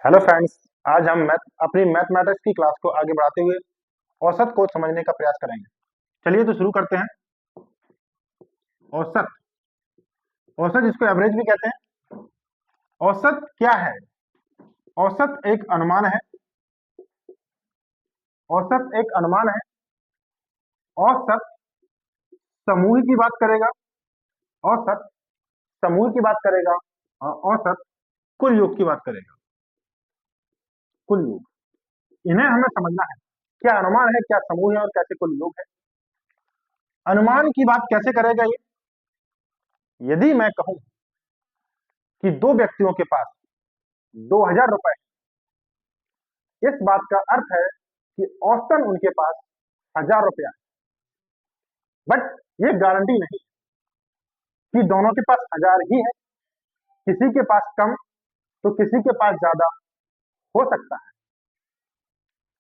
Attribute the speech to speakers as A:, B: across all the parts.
A: Hello friends. आज हम अपनी मैथमेटिक्स की क्लास को आगे बढ़ाते हुए औसत को समझने का प्रयास करेंगे। चलिए तो शुरू करते हैं। औसत औसत जिसको एवरेज भी कहते हैं। औसत क्या है? औसत एक अनुमान है। औसत एक अनुमान है। औसत समूह की बात करेगा। औसत समूह की बात करेगा और औसत कुल योग की बात करेगा। कुल योग इन्हें हमें समझना है। क्या अनुमान है, क्या समूह है और कैसे कुल योग है। अनुमान की बात कैसे करेगा ये? यदि मैं कहूं कि दो व्यक्तियों के पास 2000 रुपए, इस बात का अर्थ है कि औसतन उनके पास 1000 रुपया है। बट ये गारंटी नहीं कि दोनों के पास 1000 ही है। किसी के पास कम तो किसी के पास ज्यादा हो सकता है।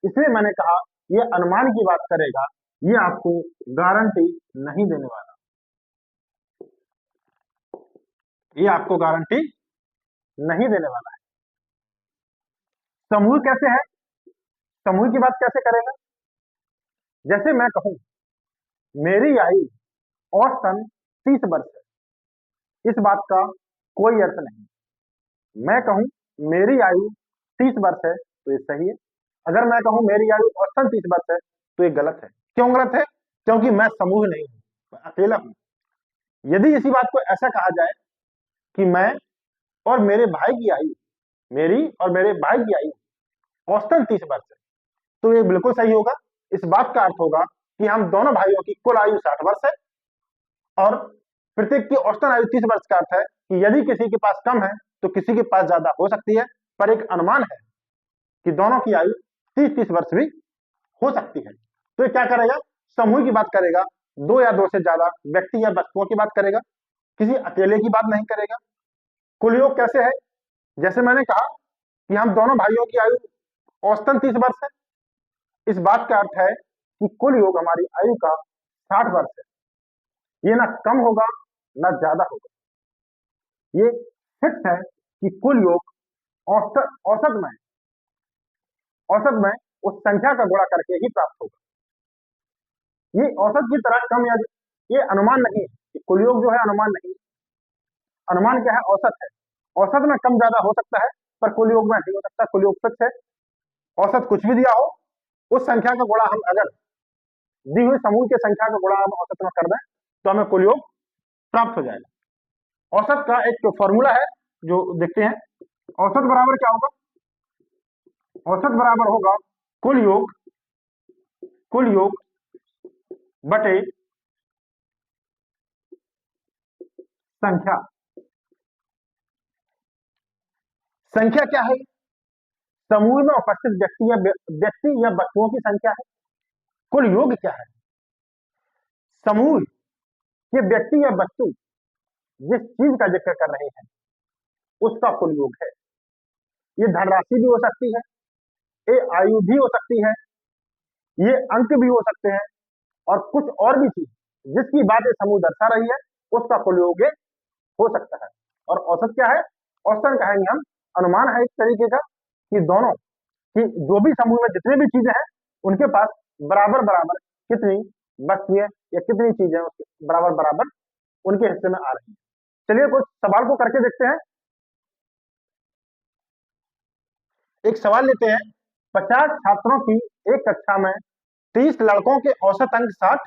A: इसलिए मैंने कहा ये अनुमान की बात करेगा, ये आपको गारंटी नहीं देने वाला। ये आपको गारंटी नहीं देने वाला है। समूह कैसे है? समूह की बात कैसे करेगा? जैसे मैं कहूं मेरी आयु औसतन 30 वर्ष है, इस बात का कोई अर्थ नहीं। मैं कहूं मेरी आयु 30 वर्ष है तो ये सही है। अगर मैं कहूं मेरी आयु औसतन 30 वर्ष है तो ये गलत है। क्यों गलत है? क्योंकि मैं समूह नहीं हूं, मैं अकेला हूं। यदि इसी बात को ऐसा कहा जाए कि मैं और मेरे भाई की आयु, मेरी और मेरे भाई की आयु औसतन 30 वर्ष है, तो ये बिल्कुल सही होगा। इस बात का अर्थ होगा कि हम दोनों भाइयों की कुल आयु 60 वर्ष है और प्रत्येक की औसतन आयु 30 वर्ष का अर्थ है कि यदि किसी के पास कम है तो किसी के पास ज्यादा हो सकती है, पर एक अनुमान है कि दोनों की आयु 30-30 वर्ष भी हो सकती है। तो ये क्या करेगा? समूह की बात करेगा। दो या दो से ज्यादा व्यक्ति या वस्तुओं की बात करेगा, किसी अकेले की बात नहीं करेगा। कुल योग कैसे है? जैसे मैंने कहा कि हम दोनों भाइयों की आयु औसतन 30 वर्ष है, इस बात का अर्थ है कि कुल योग हमारी आयु का 60 वर्ष है। ये ना कम होगा ना ज्यादा होगा। ये फिक्स है कि कुल योग औसत औसत में उस संख्या का गुणा करके ही प्राप्त होगा। ये औसत की तरह कम या ये अनुमान नहीं है। ये कुल योग जो है अनुमान नहीं है। अनुमान क्या है? औसत है। औसत में कम ज्यादा हो सकता है पर कुल योग में नहीं हो सकता। कुल योग फिक्स है। औसत कुछ भी दिया हो, उस संख्या का गुणा हम अगर दी हुई समूह की संख्या का गुणा हम औसत में कर दें तो हमें कुल योग प्राप्त हो जाएगा। औसत का एक फॉर्मूला है जो देखते हैं। औसत बराबर क्या होगा? औसत बराबर होगा कुल योग बटे संख्या। संख्या क्या है? समूह में उपस्थित व्यक्ति या वस्तुओं की संख्या है। कुल योग क्या है? समूह के व्यक्ति या वस्तु जिस चीज का जिक्र कर रहे हैं उसका कुल योग है। ये धनराशि भी हो सकती है, ये आयु भी हो सकती है, ये अंक भी हो सकते हैं और कुछ और भी चीज जिसकी बात ये समूह दर्शा रही है उसका कुल योग हो सकता है। और औसत क्या है? औसतन कहेंगे हम, अनुमान है एक तरीके का कि दोनों कि जो भी समूह में जितने भी चीजें हैं उनके पास बराबर बराबर कितनी वस्तुएं या कितनी चीजें बराबर बराबर उनके हिस्से में आ रही है। चलिए कुछ सवाल को करके देखते हैं। एक सवाल लेते हैं। 50 छात्रों की एक कक्षा में 30 लड़कों के औसत अंक 60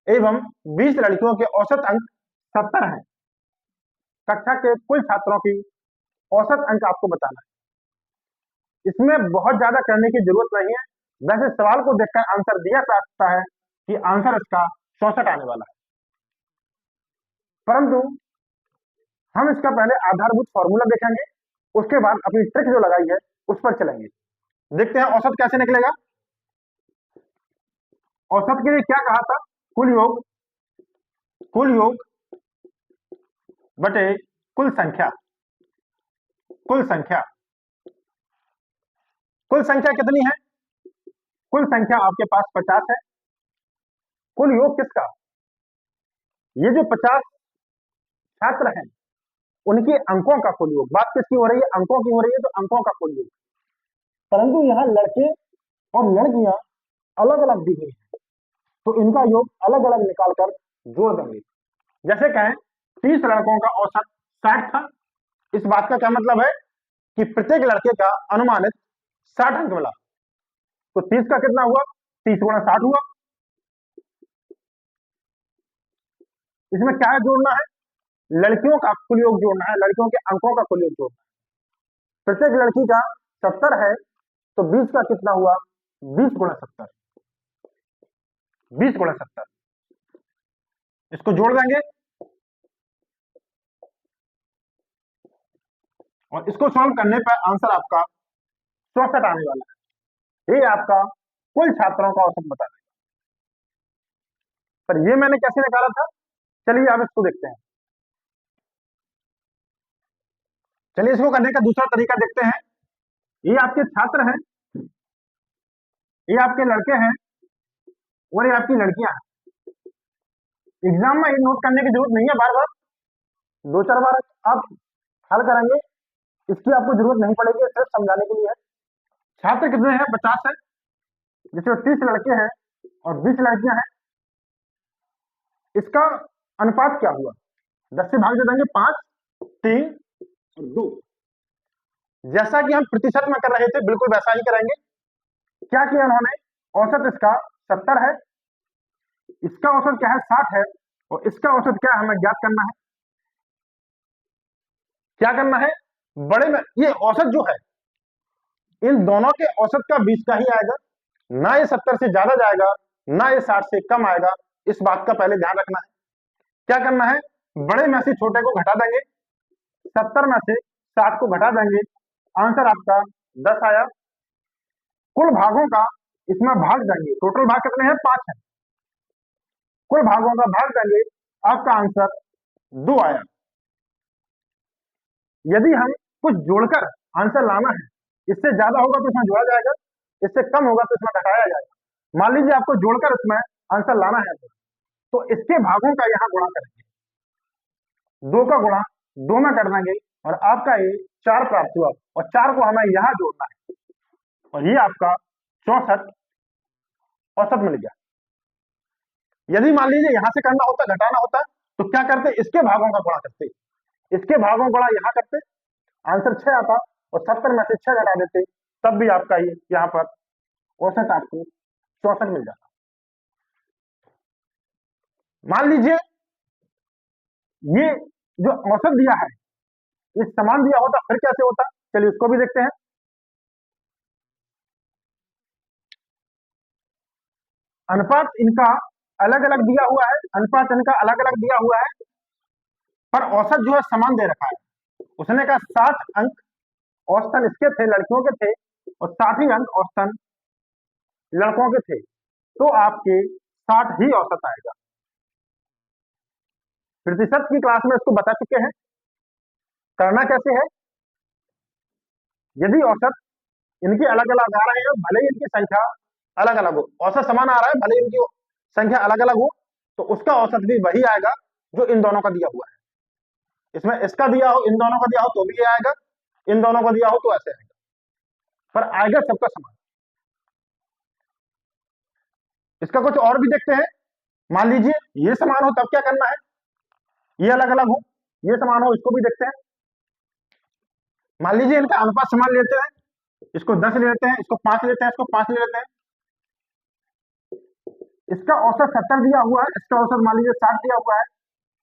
A: एवं 20 लड़कियों के औसत अंक 70 हैं। कक्षा के कुल छात्रों की औसत अंक आपको बताना है। इसमें बहुत ज्यादा करने की जरूरत नहीं है। वैसे सवाल को देखकर आंसर दिया जा सकता है कि आंसर इसका 64 आने वाला है, परंतु हम इसका पहले आधारभूत फॉर्मूला देखेंगे, उसके बाद अपनी ट्रिक जो लगाई है उस पर चलेंगे। देखते हैं औसत कैसे निकलेगा। औसत के लिए क्या कहा था? कुल योग बटे कुल संख्या। कुल संख्या कुल संख्या कितनी है? कुल संख्या आपके पास 50 है। कुल योग किसका? ये जो 50 छात्र हैं उनके अंकों का कुल योग। बात किसकी हो रही है? अंकों की हो रही है, तो अंकों का कुल योग। परंतु यहाँ लड़के और लड़कियां अलग अलग दी हुई है, तो इनका योग अलग अलग निकालकर जोड़ देंगे। जैसे कहें 30 लड़कों का औसत 60 था, इस बात का क्या मतलब है कि प्रत्येक लड़के का अनुमानित 60 अंक मिला, तो 30 का कितना हुआ? 30 गुणा 60 हुआ। इसमें क्या जोड़ना है? लड़कियों का कुल योग जोड़ना है, लड़कियों के अंकों का कुल योग जोड़ना है। प्रत्येक लड़की का 70 है, तो 20 का कितना हुआ? 20 गुणा 70, 20 गुणा 70, इसको जोड़ देंगे और इसको सॉल्व करने पर आंसर आपका 64 आने वाला है। ये आपका कुल छात्रों का औसत बता देगा। पर ये मैंने कैसे निकाला था, चलिए आप इसको देखते हैं। चलिए इसको करने का दूसरा तरीका देखते हैं। ये आपके छात्र हैं, ये आपके लड़के हैं और ये आपकी लड़कियां हैं। एग्जाम में ये नोट करने की जरूरत नहीं है, बार बार 2-4 बार आप हल करेंगे, इसकी आपको जरूरत नहीं पड़ेगी, सिर्फ समझाने के लिए है। छात्र कितने हैं? 50 है, जिसमें 30 लड़के हैं और 20 लड़कियां हैं। इसका अनुपात क्या हुआ? 10 से भाग दे देंगे, 5, 3 और 2। जैसा कि हम प्रतिशत में कर रहे थे, बिल्कुल वैसा ही करेंगे। क्या किया उन्होंने? औसत इसका 70 है, इसका औसत क्या है? 60 है, और इसका औसत क्या है? हमें ज्ञात करना है। क्या करना है? बड़े में ये औसत जो है, इन दोनों के औसत का 20 का ही आएगा, ना ये 70 से ज्यादा जाएगा, ना ये 60 से कम आएगा। इस बात का पहले ध्यान रखना है। क्या करना है? बड़े में से छोटे को घटा देंगे, 70 में से 60 को घटा देंगे, आंसर आपका 10 आया। कुल भागों का इसमें भाग देंगे, टोटल भाग कितने हैं? 5 है, कुल भागों का भाग देंगे, आपका आंसर 2 आया। यदि हम कुछ जोड़कर आंसर लाना है, इससे ज्यादा होगा तो इसमें जोड़ा जाएगा, इससे कम होगा तो इसमें घटाया जाएगा। मान लीजिए आपको जोड़कर इसमें आंसर लाना है, तो इसके भागों का यहाँ गुणा करेंगे, 2 का गुणा 2 में कर देंगे और आपका ये 4 प्राप्त हुआ, और 4 को हमें यहाँ जोड़ना है, और ये आपका 64 औसत मिल गया। यदि मान लीजिए यहां से करना होता, घटाना होता, तो क्या करते? इसके भागों का गुणा करते, इसके भागों गुणा यहाँ करते, आंसर 6 आता, और 70 में से 6 घटा देते, तब भी आपका ये यहाँ पर औसत आपको 64 मिल जाता। मान लीजिए ये जो औसत दिया है, ये समान दिया होता, फिर कैसे होता? चलिए उसको भी देखते हैं। अनुपात इनका अलग अलग दिया हुआ है, अनुपात इनका अलग अलग दिया हुआ है, पर औसत जो है समान दे रखा है। उसने कहा 60 अंक औसतन इसके थे, लड़कियों के थे, और 60 ही अंक औसतन लड़कों के थे, तो आपके 60 ही औसत आएगा। प्रतिशत की क्लास में इसको बता चुके हैं। करना कैसे है? यदि औसत इनके अलग अलग आ रहे हैं, भले ही इनकी संख्या अलग अलग हो, औसत समान आ रहा है, भले ही इनकी संख्या अलग अलग हो, तो उसका औसत भी वही आएगा जो इन दोनों का दिया हुआ है। इसमें इसका दिया हो, इन दोनों का दिया हो तो भी ये आएगा, इन दोनों का दिया हो तो ऐसे आएगा, पर आएगा सबका समान। इसका कुछ और भी देखते हैं। मान लीजिए ये समान हो, तब क्या करना है? ये अलग अलग हो, ये समान हो, इसको भी देखते हैं। मान लीजिए इनका अनुपात समान लेते हैं, इसको 10 ले लेते हैं, इसको 5 लेते हैं, इसको 5 ले लेते हैं। इसका औसत 70 दिया हुआ है, इसका औसत मान लीजिए 60 दिया हुआ है,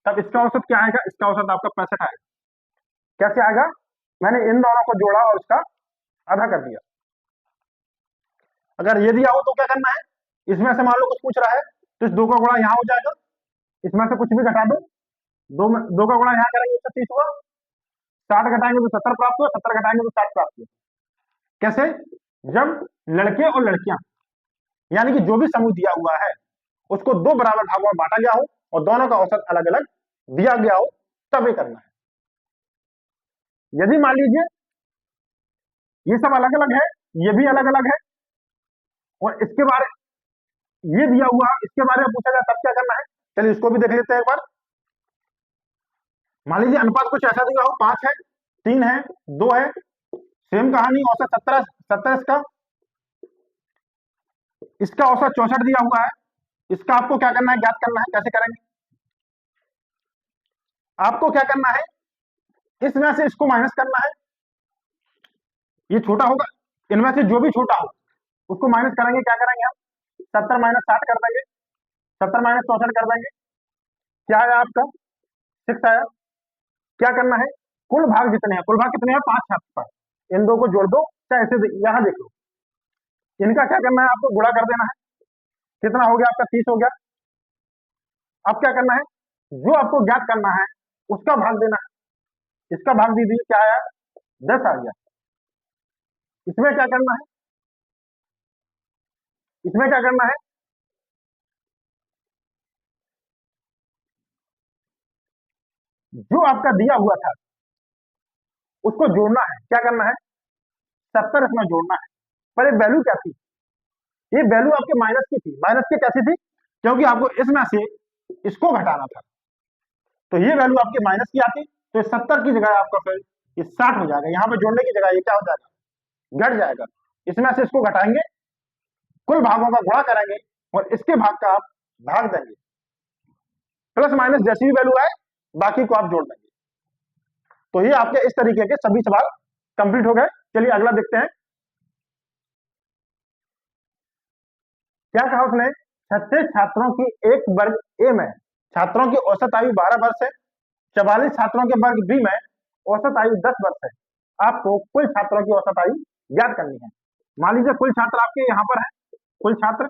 A: तब इसका औसत क्या आएगा? इसका औसत आपका 65 आएगा। कैसे आएगा? मैंने इन दोनों को जोड़ा और इसका आधा कर दिया। अगर ये दिया हो तो क्या करना है? इसमें से मान लो कुछ पूछ रहा है, तो इस 2 का गुणा यहाँ हो जाएगा, इसमें से कुछ भी घटा दो, 2 का गुणा यहाँ करेंगे तो 30 हुआ, 60 घटाएंगे तो 70 प्राप्त हुआ, 70 घटाएंगे तो 60 प्राप्त हुआ। कैसे? जब लड़के और लड़कियां यानी कि जो भी समूह दिया हुआ है उसको 2 बराबर भागों में बांटा गया हो और दोनों का औसत अलग अलग दिया गया हो, तब ये करना है। यदि मान लीजिए ये सब अलग अलग है, ये भी अलग अलग है, और इसके बारे ये दिया हुआ इसके बारे में पूछा जाए, तब क्या करना है? चलिए इसको भी देख लेते हैं एक बार। मान लीजिए अनुपात कुछ ऐसा दिया हो, 5 है, 3 है, 2 है, सेम कहानी, औसत 17 17 इसका औसत 64 दिया हुआ है। इसका आपको क्या करना है, ज्ञात करना है। कैसे करेंगे? आपको क्या करना है, इसमें से इसको माइनस करना है। ये छोटा होगा, इनमें से जो भी छोटा हो उसको माइनस करेंगे। क्या करेंगे हम? 70 माइनस 60 कर देंगे, 70 माइनस 64 कर देंगे। क्या आया आपका? 6 आया। क्या करना है, कुल भाग जितने हैं, कुल भाग कितने हैं? 5 है आपके पास, इन दो को जोड़ दो, चाहे ऐसे यहां देख लो। इनका क्या करना है, आपको गुणा कर देना है। कितना हो गया आपका? 30 हो गया। अब क्या करना है, जो आपको ज्ञात करना है उसका भाग देना है। इसका भाग दीजिए, क्या आया? 10 आ गया। इसमें क्या करना है, इसमें क्या करना है, जो आपका दिया हुआ था उसको जोड़ना है। क्या करना है? 70 इसमें जोड़ना है। पर ये वैल्यू क्या थी? ये वैल्यू आपके माइनस की थी। माइनस की कैसी थी? क्योंकि आपको इसमें से इसको घटाना था, तो ये वैल्यू आपके माइनस की आती, तो 70 की जगह आपका फिर ये 60 हो जाएगा। यहाँ पे जोड़ने की जगह ये क्या हो जाएगा? घट जाएगा। इसमें से इसको घटाएंगे, कुल भागों का गुणा करेंगे और इसके भाग का आप भाग देंगे। प्लस माइनस जैसी भी वैल्यू आए बाकी को आप जोड़ देंगे। तो ये आपके इस तरीके के सभी सवाल कंप्लीट हो गए। चलिए अगला देखते हैं। क्या कहा उसने? 36 छात्रों की एक वर्ग ए में छात्रों की औसत आयु 12 वर्ष है, 44 छात्रों के वर्ग बी में औसत आयु 10 वर्ष है। आपको कुल छात्रों की औसत आयु ज्ञात करनी है। मान लीजिए कुल छात्र आपके यहाँ पर है, कुल छात्र,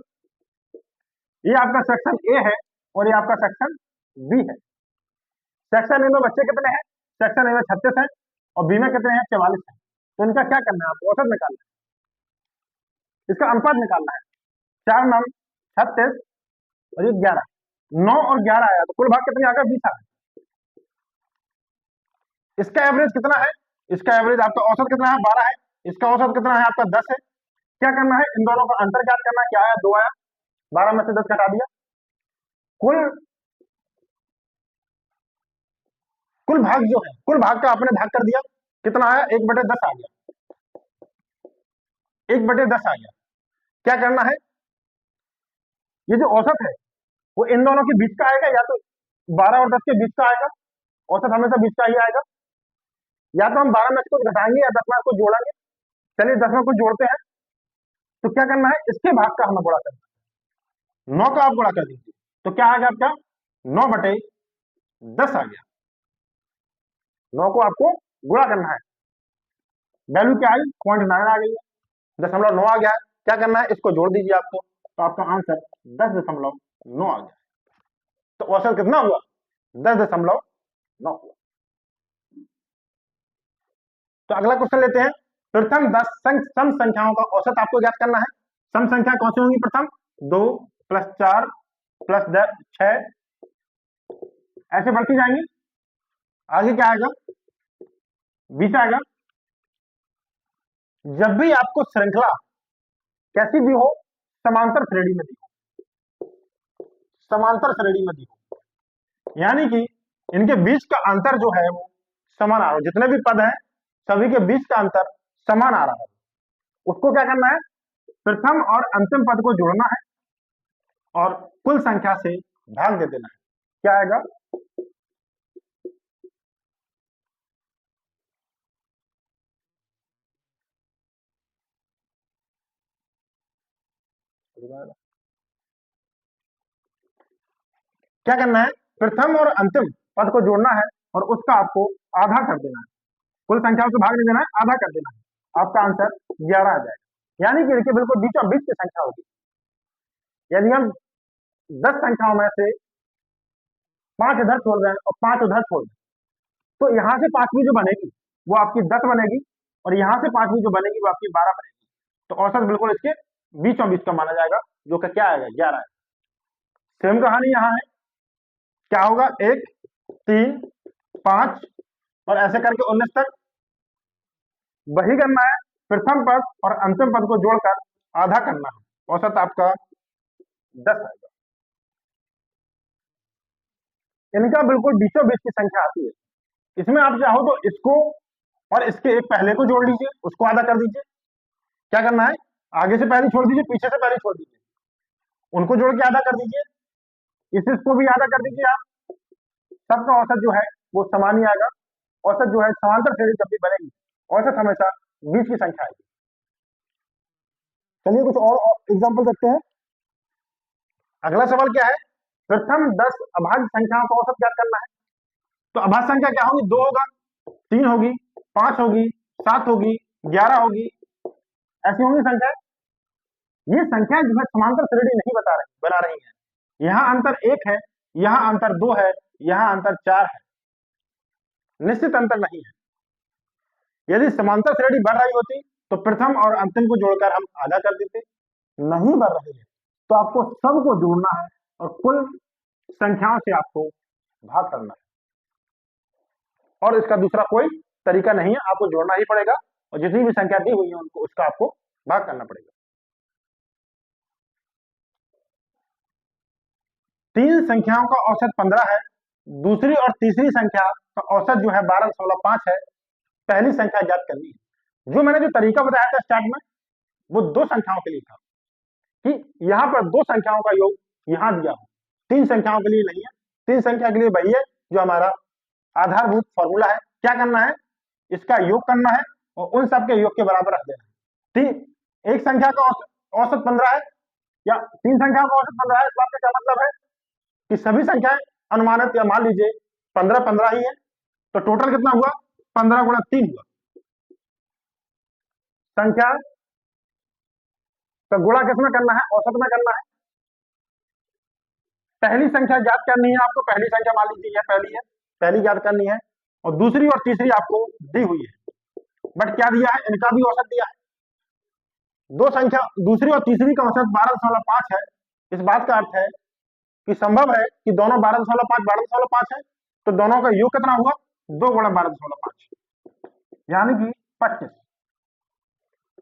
A: ये आपका सेक्शन ए है और ये आपका सेक्शन बी है। सेक्शन ए में बच्चे कितने हैं? सेक्शन ए में 36 है और बी में कितने हैं? 44 है। तो इनका क्या करना है, आपको औसत निकालना है, इसका अनुपात निकालना है। 4 9 36 और ये 11, 9 और 11 आया, तो कुल भाग कितने आ गया? 20 आ गया। इसका एवरेज कितना है? इसका एवरेज आपका औसत कितना है? 12 है। इसका औसत कितना है? आपका 10 है। क्या करना है, इन दोनों का अंतर ज्ञात करना है। क्या आया? 2 आया। 12 में से 10 घटा दिया। कुल कुल भाग जो है, कुल भाग का आपने भाग कर दिया, कितना आया? 1/10 आ गया। 1/10 आ गया। क्या करना है, ये जो औसत है वो इन दोनों के बीच का आएगा, या तो 12 और 10 के बीच का आएगा। औसत हमेशा बीच का ही आएगा। या तो हम 12 में से कुछ घटाएंगे या 10 में कुछ जोड़ेंगे। चलिए 10 में कुछ जोड़ते हैं। तो क्या करना है, इसके भाग का हमें गुणा करना है। 9 का आप गुणा कर दीजिए, तो क्या आ गया आपका? 9/10 आ गया। 9 को आपको गुणा करना है। वैल्यू क्या आई? 0.9 आ गई है, 0.9 आ गया है। क्या करना है, इसको जोड़ दीजिए आपको, तो आपका आंसर 10.9 आ गया। तो औसत कितना हुआ? 10.9 हुआ। तो अगला क्वेश्चन लेते हैं। प्रथम 10 सम संख्याओं का औसत आपको ज्ञात करना है। सम संख्या कौन सी होंगी? प्रथम 2 + 4 + 6 ऐसे बढ़ती जाएंगी। आगे क्या आएगा? 20 आएगा। जब भी आपको श्रृंखला कैसी भी हो, समांतर श्रेणी में दी हो, समांतर श्रेणी में दी हो, यानी कि इनके बीच का अंतर जो है वो समान आ रहा है, जितने भी पद हैं सभी के बीच का अंतर समान आ रहा है, उसको क्या करना है? प्रथम और अंतिम पद को जोड़ना है और कुल संख्या से भाग दे देना है। क्या आएगा? क्या करना है? प्रथम और अंतिम पद को जोड़ना है और उसका आपको आधा कर देना है। कुल संख्याओं से भाग नहीं देना है, आधा कर देना है। आपका आंसर 11 आ जाएगा। यानी कि देखिए बिल्कुल बीचों बीच की संख्या होगी। यदि हम 10 संख्याओं में से 5 इधर छोड़ दें और 5 उधर छोड़ दें, तो यहाँ से पांचवी जो बनेगी वो आपकी 10 बनेगी और यहाँ से पांचवी जो बनेगी वो आपकी 12 बनेगी। तो औसत बिल्कुल इसके बीचों बीच का माना जाएगा, जो कि क्या आएगा? 11 है। सेम कहानी यहाँ है। क्या होगा? 1 3 5 और ऐसे करके 19 तक। वही करना है, प्रथम पद और अंतिम पद को जोड़कर आधा करना है। औसत आपका 10 आएगा। इनका बिल्कुल बीचों बीच की संख्या आती है। इसमें आप चाहो तो इसको और इसके एक पहले को जोड़ लीजिए, उसको आधा कर दीजिए। क्या करना है, आगे से पहले छोड़ दीजिए, पीछे से पहले छोड़ दीजिए, उनको जोड़ के आधा कर दीजिए, इसको भी आधा कर दीजिए आप। सबका औसत जो है वो समान ही आएगा। औसत जो है समांतर श्रेणी जब भी बनेगी, औसत हमेशा बीच की संख्या आएगी। चलिए कुछ और एग्जाम्पल देखते हैं। अगला सवाल क्या है, प्रथम 10 अभाज्य संख्याओं का औसत ज्ञात करना है। तो अभाज्य संख्या क्या होगी, 2 होगा, 3 होगी, 5 होगी, 7 होगी, 11 होगी, ऐसी होंगी संख्या। ये संख्या जो है समांतर श्रेणी नहीं बना रही है। यहां अंतर 1 है, यहां अंतर 2 है, यहां अंतर 4 है, निश्चित अंतर नहीं है। यदि समांतर श्रेणी बढ़ रही होती तो प्रथम और अंतिम को जोड़कर हम आधा कर देते। नहीं बढ़ रही है तो आपको सबको जोड़ना है और कुल संख्याओं से आपको भाग करना है, और इसका दूसरा कोई तरीका नहीं है, आपको जोड़ना ही पड़ेगा और जितनी भी संख्या दी हुई है उनको उसका आपको भाग करना पड़ेगा। 3 संख्याओं का औसत 15 है, दूसरी और तीसरी संख्या का औसत जो है 12.5 है। पहली संख्या ज्ञात करनी है। जो मैंने जो तरीका बताया था स्टार्ट में, वो 2 संख्याओं के लिए था कि यहां पर 2 संख्याओं का योग यहां दिया हो, 3 संख्याओं के लिए नहीं है। 3 संख्या के लिए वही है जो हमारा आधारभूत फॉर्मूला है। क्या करना है, इसका योग करना है और उन सब के योग के बराबर रख देना है। एक संख्या का औसत 15 है या 3 संख्याओं का औसत 15 है, इस बात का क्या मतलब है कि सभी संख्याएं अनुमानित या मान लीजिए 15 ही है, तो टोटल कितना हुआ, 15 गुणा 3 हुआ। संख्या का गुणा किसमें करना है, औसत में करना है। पहली संख्या ज्ञात करनी है आपको, पहली संख्या मान लीजिए यह पहली है, पहली ज्ञात करनी है, और दूसरी और तीसरी आपको दी हुई है, बट क्या दिया है, इनका भी औसत दिया है। दो संख्या दूसरी और तीसरी का औसत 12.5 है। इस बात का अर्थ है कि संभव है कि दोनों 12.5 है, तो दोनों का योग कितना हुआ, 2 गुणा 12.5, यानी कि 25।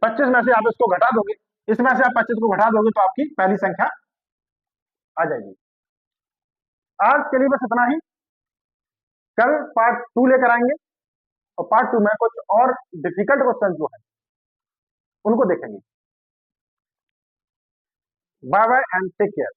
A: 25 में से आप इसको घटा दोगे, इसमें से आप 25 को घटा दोगे तो आपकी पहली संख्या आ जाएगी। आज के लिए बस इतना ही। कल पार्ट 2 लेकर आएंगे और पार्ट 2 में कुछ और डिफिकल्ट क्वेश्चन जो है उनको देखेंगे। Bye bye and take care.